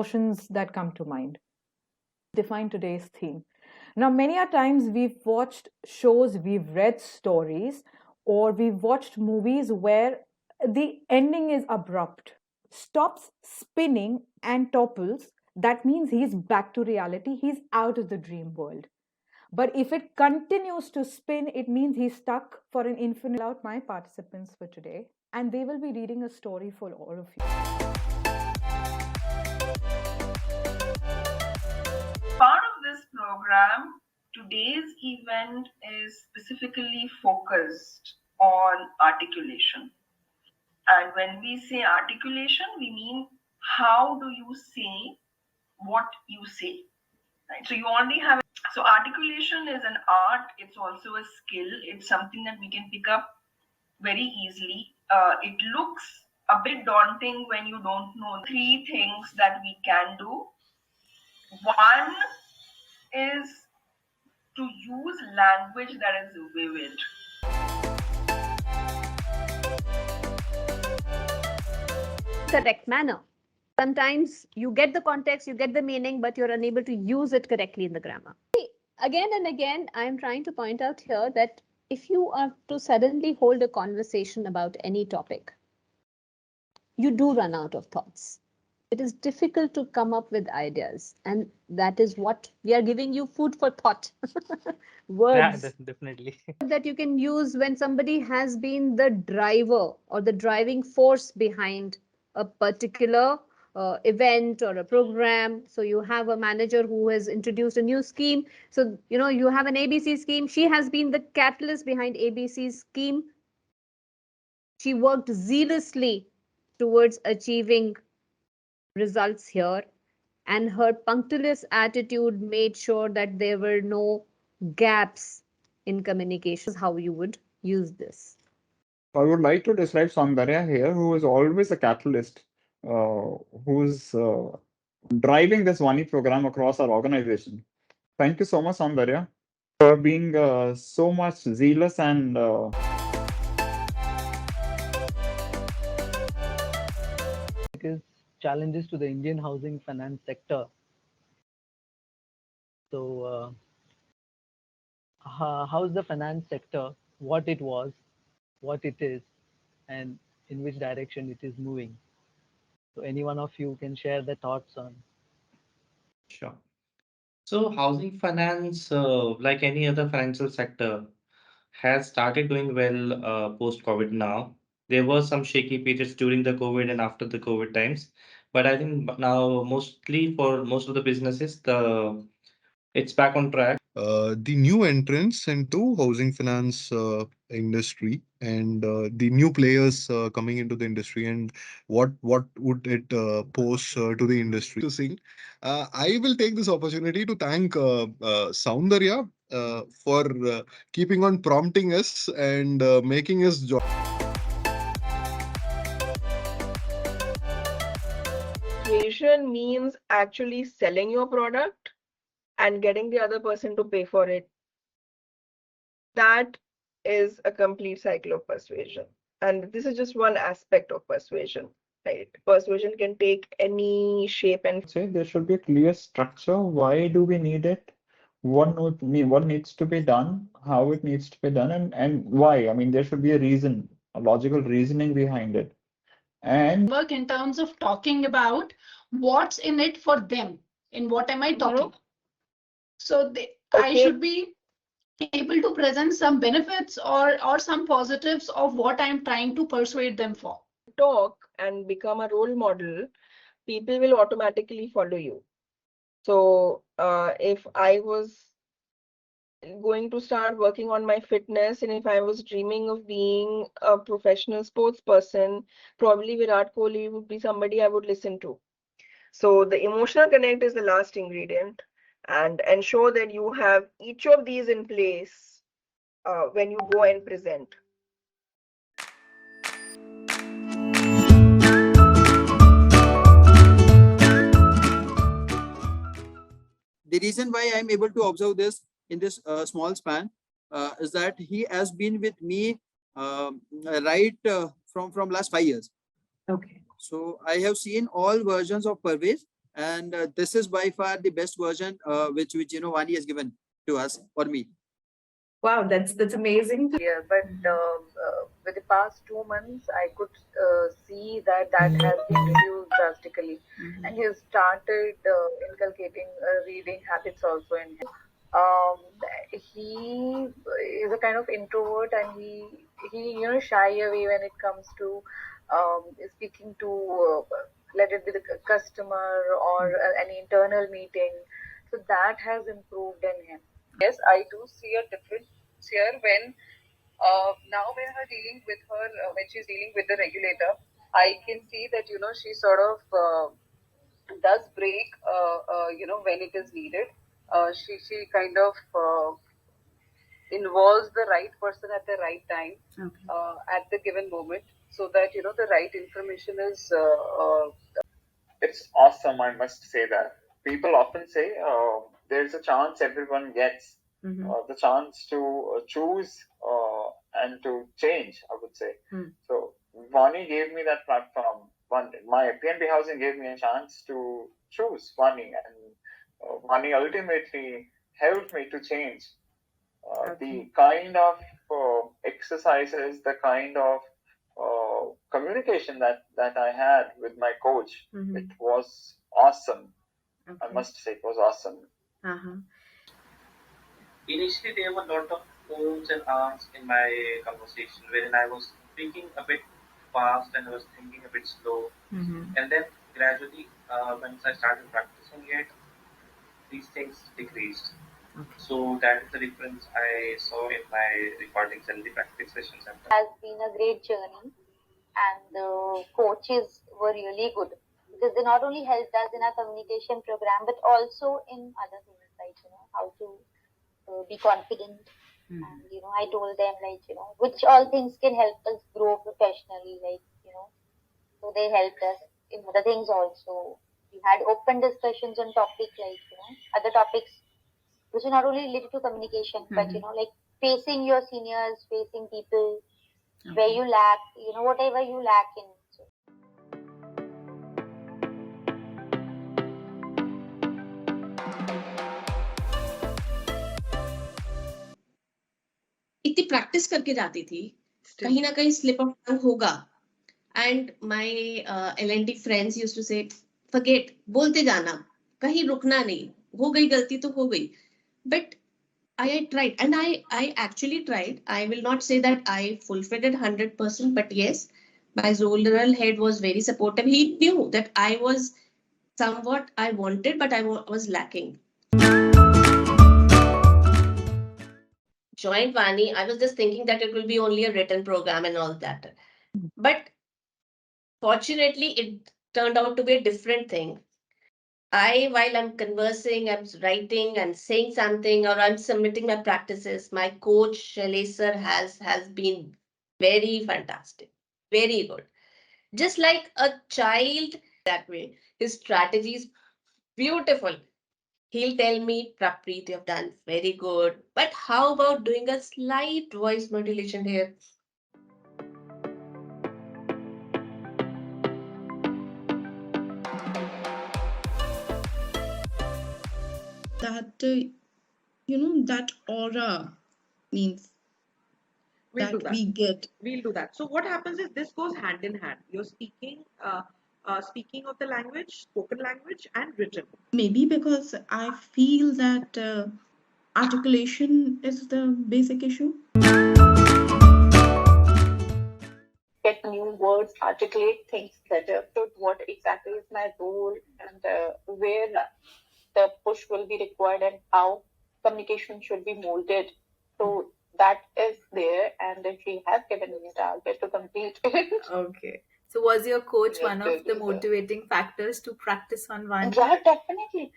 emotions that come to mind. Define today's theme. Now, many a times we've watched shows, we've read stories, or we've watched movies where the ending is abrupt, stops spinning and topples. That means he's back to reality, he's out of the dream world. But if it continues to spin, it means he's stuck for an infinite. Out my participants for today, and they will be reading a story for all of you. Part of this program, today's event is specifically focused on articulation. And when we say articulation, we mean how do you say what you say. Right? So you already have. So articulation is an art. It's also a skill. It's something that we can pick up very easily. It looks a bit daunting when you don't know 3 things that we can do. One is to use language that is vivid. Correct manner. Sometimes you get the context, you get the meaning, but you're unable to use it correctly in the grammar. Again and again, I'm trying to point out here that if you are to suddenly hold a conversation about any topic, you do run out of thoughts. It is difficult to come up with ideas, and that is what we are giving you, food for thought. Words. Yeah, definitely. That you can use when somebody has been the driver or the driving force behind a particular event or a program. So you have a manager who has introduced a new scheme. So, you have an ABC scheme. She has been the catalyst behind ABC's scheme. She worked zealously towards achieving results here, and her punctilious attitude made sure that there were no gaps in communication. This is how you would use this. I would like to describe Soundarya here, who is always a catalyst, who's driving this Vani program across our organization. Thank you so much, Soundarya, for being so much zealous and Because challenges to the Indian housing finance sector. So, how's the finance sector, what it was, what it is, and in which direction it is moving? So, any one of you can share the thoughts on. Sure. So housing finance, like any other financial sector, has started doing well post-COVID now. There were some shaky periods during the COVID and after the COVID times, but I think now mostly for most of the businesses, it's back on track. The new entrants into housing finance industry and the new players coming into the industry, and what would it pose to the industry to sing. I will take this opportunity to thank Soundarya for keeping on prompting us and making us join. Persuasion means actually selling your product and getting the other person to pay for it. That is a complete cycle of persuasion. And this is just one aspect of persuasion. Right? Persuasion can take any shape and say there should be a clear structure. Why do we need it? What needs to be done? How it needs to be done, and why? I mean, there should be a reason, a logical reasoning behind it. And work in terms of talking about what's in it for them. In what am I talking? So I should be able to present some benefits or some positives of what I'm trying to persuade them for. talk and become a role model, people will automatically follow you. So if I was going to start working on my fitness, and if I was dreaming of being a professional sports person, probably Virat Kohli would be somebody I would listen to. So the emotional connect is the last ingredient, and ensure that you have each of these in place when you go and present. The reason why I'm able to observe this in this small span is that he has been with me right from last 5 years. Okay. So I have seen all versions of Parvez, and this is by far the best version which Vani has given to us or me. Wow, that's amazing to hear. But with the past 2 months, I could see that has been reduced drastically, and he has started inculcating reading habits also in him. Um, he is a kind of introvert, and he shy away when it comes to speaking to let it be the customer or any internal meeting. So that has improved in him. Yes, I do see a difference here now when her dealing with her when she's dealing with the regulator, I can see that she sort of does break when it is needed. She kind of involves the right person at the right time, at the given moment, so that the right information is It's awesome, I must say that. People often say there's a chance everyone gets the chance to choose and to change, I would say. So, Vani gave me that platform. My PNB Housing gave me a chance to choose Vani, and Vani ultimately helped me to change the kind of exercises, the kind of communication that I had with my coach. It was awesome. I must say, it was awesome. Initially, there were a lot of ums and ahs in my conversation, wherein I was speaking a bit fast and I was thinking a bit slow. And then gradually, once I started practicing it, these things decreased. So that is the difference I saw in my recordings and the practice sessions I've done. Has been a great journey, and the coaches were really good because they not only helped us in our communication program but also in other things like how to be confident. And I told them which all things can help us grow professionally, so they helped us in other things also. We had open discussions on topic like other topics which are not only related to communication but like facing your seniors, facing people where you lack, whatever you lack in. इतनी practice करके जाती थी, कहीं ना कहीं slip of tongue होगा. And my LND friends used to say forget, बोलते जाना, कहीं रुकना नहीं, हो गई गलती तो हो गई. But I tried, and I actually tried. I will not say that I fulfilled it 100%, but yes, my zonal head was very supportive. He knew that I was somewhat I wanted, but I was lacking. Joined Vani, I was just thinking that it will be only a written program and all that. But fortunately, it turned out to be a different thing. While I'm conversing, I'm writing and saying something, or I'm submitting my practices, my coach, Shailesh sir, has been very fantastic, very good. Just like a child that way. His strategy is beautiful. He'll tell me, Prapreet, you have done very good. But how about doing a slight voice modulation here? That that aura means We'll do that that. we get. We'll do that. So what happens is this goes hand in hand. You're speaking of the language, spoken language, and written. Maybe because I feel that articulation is the basic issue. Get new words, articulate things better. So what exactly is my role and where the push will be required and how communication should be molded. So that is there, and she has given me a target to complete it. Okay. So was your coach Yes, one of it the is, motivating factors to practice on Vani? Yeah, definitely.